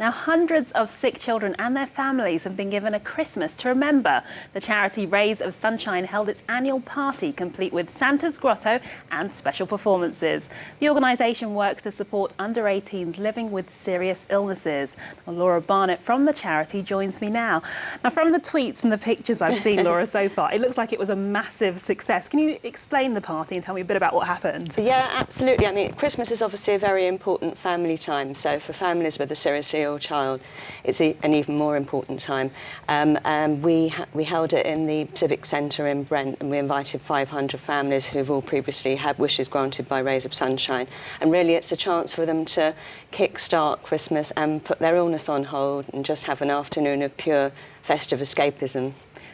Now, hundreds of sick children and their families have been given a Christmas to remember. The charity Rays of Sunshine held its annual party, complete with Santa's Grotto and special performances. The organisation works to support under-18s living with serious illnesses. Now, Laura Barnett from the charity joins me now. Now, from the tweets and the pictures I've seen, Laura, so far, it looks like it was a massive success. Can you explain the party and tell me a bit about what happened? Yeah, absolutely. I mean, Christmas is obviously a very important family time. So for families with a seriously ill child, it's an even more important time. We held it in the Civic Centre in Brent, and we invited 500 families who've all previously had wishes granted by Rays of Sunshine. And really, it's a chance for them to kick-start Christmas and put their illness on hold and just have an afternoon of pure festive escapism.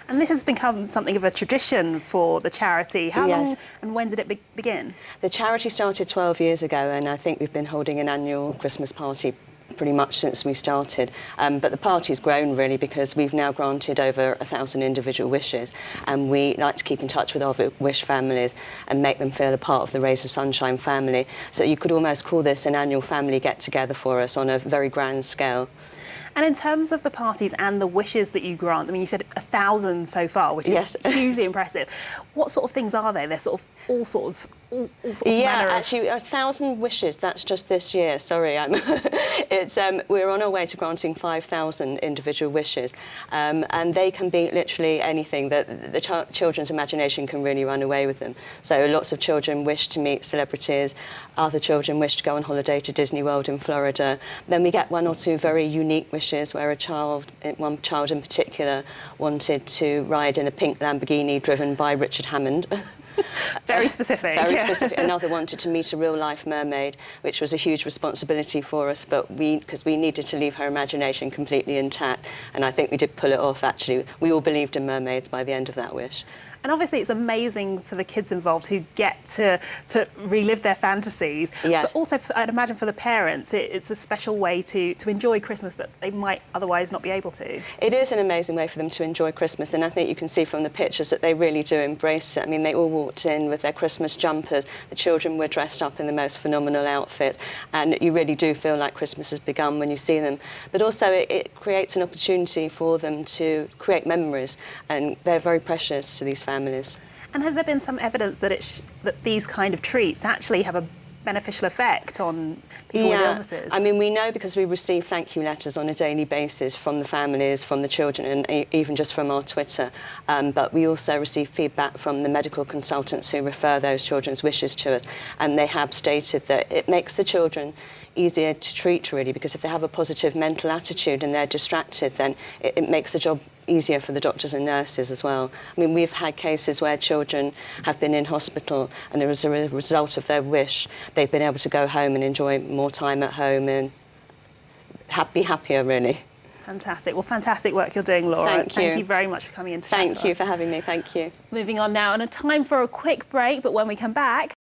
And this has become something of a tradition for the charity. How long and when did it begin? The charity started 12 years ago, and I think we've been holding an annual Christmas party pretty much since we started. But the party's grown really because we've now granted over 1,000 individual wishes, and we like to keep in touch with our wish families and make them feel a part of the Rays of Sunshine family. So you could almost call this an annual family get-together for us on a very grand scale. And in terms of the parties and the wishes that you grant, I mean, you said 1,000 so far, which is hugely impressive. What sort of things are they? They're sort of all sorts of actually, 1,000 wishes. That's just this year. Sorry, we're on our way to granting 5,000 individual wishes, and they can be literally anything that the children's imagination can really run away with them. So lots of children wish to meet celebrities. Other children wish to go on holiday to Disney World in Florida. Then we get one or two very unique wishes where one child in particular wanted to ride in a pink Lamborghini driven by Richard Hammond. Very specific. Very specific. Another wanted to meet a real-life mermaid, which was a huge responsibility for us, but because we needed to leave her imagination completely intact, and I think we did pull it off, actually. We all believed in mermaids by the end of that wish. And obviously it's amazing for the kids involved who get to relive their fantasies. Yes. But also, I'd imagine for the parents, it's a special way to enjoy Christmas that they might otherwise not be able to. It is an amazing way for them to enjoy Christmas, and I think you can see from the pictures that they really do embrace it. I mean, they all walked in with their Christmas jumpers. The children were dressed up in the most phenomenal outfits, and you really do feel like Christmas has begun when you see them. But also it creates an opportunity for them to create memories, and they're very precious to these families. And has there been some evidence that these kind of treats actually have a beneficial effect on people with illnesses? I mean, we know because we receive thank you letters on a daily basis from the families, from the children, and even just from our Twitter. But we also receive feedback from the medical consultants who refer those children's wishes to us, and they have stated that it makes the children easier to treat, really, because if they have a positive mental attitude and they're distracted, then it makes the job easier for the doctors and nurses as well. I mean, we've had cases where children have been in hospital, and as a result of their wish, they've been able to go home and enjoy more time at home and be happier, really. Fantastic. Well, fantastic work you're doing, Laura. Thank you. Thank you very much for coming in to chat to us. Thank you for having me. Thank you. Moving on now, and a time for a quick break, but when we come back,